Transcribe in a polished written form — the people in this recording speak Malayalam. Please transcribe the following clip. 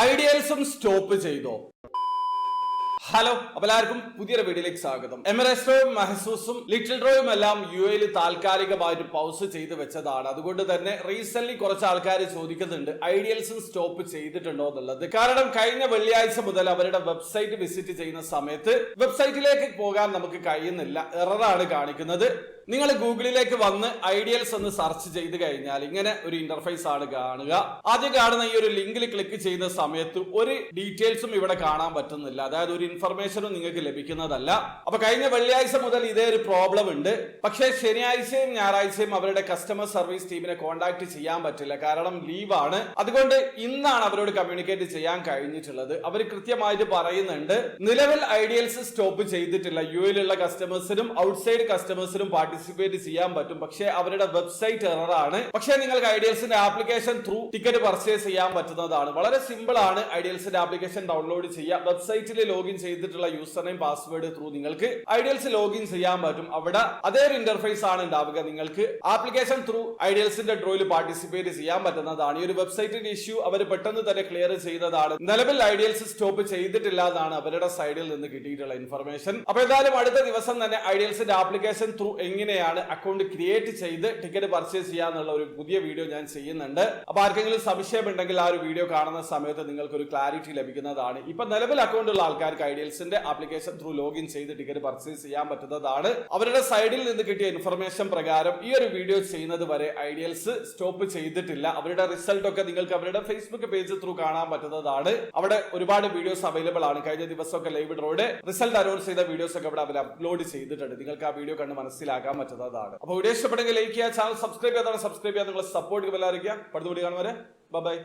ഐഡിയൽസും സ്റ്റോപ്പ് ചെയ്തോ? ഹലോ, അപ്പോൾ എല്ലാവർക്കും പുതിയൊരു വീഡിയോയിലേക്ക് സ്വാഗതം. എമിറേറ്റ്സും മെഹസൂസും ലിറ്റിൽ റോയും എല്ലാം UAE താൽക്കാലികമായിട്ട് പൗസ് ചെയ്ത് വെച്ചതാണ്. അതുകൊണ്ട് തന്നെ റീസെന്റ് കുറച്ച് ആൾക്കാർ ചോദിക്കുന്നുണ്ട് ഐഡിയൽസും സ്റ്റോപ്പ് ചെയ്തിട്ടുണ്ടോ എന്നുള്ളത്. കാരണം കഴിഞ്ഞ വെള്ളിയാഴ്ച മുതൽ അവരുടെ വെബ്സൈറ്റ് വിസിറ്റ് ചെയ്യുന്ന സമയത്ത് വെബ്സൈറ്റിലേക്ക് പോകാൻ നമുക്ക് കഴിയുന്നില്ല, എററാണ് കാണിക്കുന്നത്. നിങ്ങൾ ഗൂഗിളിലേക്ക് വന്ന് ഐഡിയൽസ് എന്ന് സെർച്ച് ചെയ്ത് കഴിഞ്ഞാൽ ഇങ്ങനെ ഒരു ഇന്റർഫേസ് ആണ് കാണുക. ആദ്യം കാണുന്ന ഈ ഒരു ലിങ്കിൽ ക്ലിക്ക് ചെയ്യുന്ന സമയത്ത് ഒരു ഡീറ്റെയിൽസും ഇവിടെ കാണാൻ പറ്റുന്നില്ല, അതായത് ഒരു ഇൻഫർമേഷനും നിങ്ങൾക്ക് ലഭിക്കുന്നതല്ല. അപ്പൊ കഴിഞ്ഞ വെള്ളിയാഴ്ച മുതൽ ഇതേ ഒരു പ്രോബ്ലം ഉണ്ട്. പക്ഷേ ശനിയാഴ്ചയും ഞായറാഴ്ചയും അവരുടെ കസ്റ്റമർ സർവീസ് ടീമിനെ കോൺടാക്ട് ചെയ്യാൻ പറ്റില്ല, കാരണം ലീവാണ്. അതുകൊണ്ട് ഇന്നാണ് അവരോട് കമ്മ്യൂണിക്കേറ്റ് ചെയ്യാൻ കഴിഞ്ഞിട്ടുള്ളത്. അവർ കൃത്യമായിട്ട് പറയുന്നുണ്ട്, നിലവിൽ ഐഡിയൽസ് സ്റ്റോപ്പ് ചെയ്തിട്ടില്ല. UAE കസ്റ്റമേഴ്സിനും ഔട്ട്സൈഡ് കസ്റ്റമേഴ്സിനും പാർട്ടിസിപ്പേറ്റ് ചെയ്യാൻ പറ്റും, പക്ഷേ അവരുടെ വെബ്സൈറ്റ് എററാണ്. പക്ഷേ നിങ്ങൾക്ക് ഐഡിയൽസിന്റെ ആപ്ലിക്കേഷൻ ത്രൂ ടിക്കറ്റ് പർച്ചേസ് ചെയ്യാൻ പറ്റുന്നതാണ്. വളരെ സിമ്പിൾ ആണ്. ഐഡിയൽസിന്റെ ആപ്ലിക്കേഷൻ ഡൗൺലോഡ് ചെയ്യാം. വെബ്സൈറ്റിൽ ലോഗിൻ ചെയ്തിട്ടുള്ള യൂസർ നെയിം പാസ്വേഡ് ത്രൂ നിങ്ങൾക്ക് ഐഡിയൽസ് ലോഗിൻ ചെയ്യാൻ പറ്റും. അവിടെ അതേ ഒരു ഇന്റർഫേസ് ആണ് ഉണ്ടാവുക. നിങ്ങൾക്ക് ആപ്ലിക്കേഷൻ ത്രൂ ഐഡിയൽസിന്റെ ഡ്രോയിൽ പാർട്ടിസിപ്പേറ്റ് ചെയ്യാൻ പറ്റുന്നതാണ്. ഈ ഒരു വെബ്സൈറ്റിന്റെ ഇഷ്യൂ അവർ പെട്ടെന്ന് തന്നെ ക്ലിയർ ചെയ്തതാണ്. നിലവിൽ ഐഡിയൽസ് സ്റ്റോപ്പ് ചെയ്തിട്ടില്ല എന്നാണ് അവരുടെ സൈഡിൽ നിന്ന് കിട്ടിയിട്ടുള്ള ഇൻഫർമേഷൻ. അപ്പൊ എന്തായാലും അടുത്ത ദിവസം തന്നെ ഐഡിയൽസിന്റെ ആപ്ലിക്കേഷൻ ത്രൂ എങ്ങനെയാണ് അക്കൗണ്ട് ക്രിയേറ്റ് ചെയ്ത് ടിക്കറ്റ് പർച്ചേസ് ചെയ്യാന്നുള്ള ഒരു പുതിയ വീഡിയോ ഞാൻ ചെയ്യുന്നുണ്ട്. അപ്പൊ ആർക്കെങ്കിലും സംശയം ഉണ്ടെങ്കിൽ ആ ഒരു വീഡിയോ കാണുന്ന സമയത്ത് നിങ്ങൾക്ക് ഒരു ക്ലാരിറ്റി ലഭിക്കുന്നതാണ്. ഇപ്പൊ നിലവിൽ അക്കൗണ്ട് ഉള്ള ആൾക്കാർക്ക് ഐഡിയൽസിന്റെ ആപ്ലിക്കേഷൻ ത്രൂ ലോഗിൻ ചെയ്ത് ടിക്കറ്റ് പർച്ചേസ് ചെയ്യാൻ പറ്റുന്നതാണ്. അവരുടെ സൈഡിൽ നിന്ന് കിട്ടിയ ഇൻഫർമേഷൻ പ്രകാരം ഈ ഒരു വീഡിയോ ചെയ്യുന്നത് വരെ ഐഡിയൽസ് സ്റ്റോപ്പ് ചെയ്തിട്ടില്ല. അവരുടെ റിസൾട്ട് ഒക്കെ നിങ്ങൾക്ക് അവരുടെ ഫേസ്ബുക്ക് പേജ് ത്രൂ കാണാൻ പറ്റുന്നതാണ്. അവിടെ ഒരുപാട് വീഡിയോസ് അവൈലബിൾ ആണ്. കഴിഞ്ഞ ദിവസമൊക്കെ ലൈവ് ഡ്രോയുടെ റിസൾട്ട് അനൗൺസ് ചെയ്ത വീഡിയോസ് ഒക്കെ അവിടെ അവർ അപ്ലോഡ് ചെയ്തിട്ടുണ്ട്. നിങ്ങൾക്ക് ആ വീഡിയോ കണ്ട് മനസ്സിലാക്കാൻ പറ്റുന്നതാണ്. അപ്പോൾ വീഡിയോ ഇഷ്ടപ്പെടുമെങ്കിൽ ലൈക്ക് ചെയ്യുക, ചാനൽ സബ്സ്ക്രൈബ് ചെയ്യാതാണ് സബ്സ്ക്രൈബ് ചെയ്യാൻ നിങ്ങളെ സപ്പോർട്ട് ബെൽ അറിയിക്കുക. അടുത്ത വീഡിയോ കാണും വരെ ബൈ.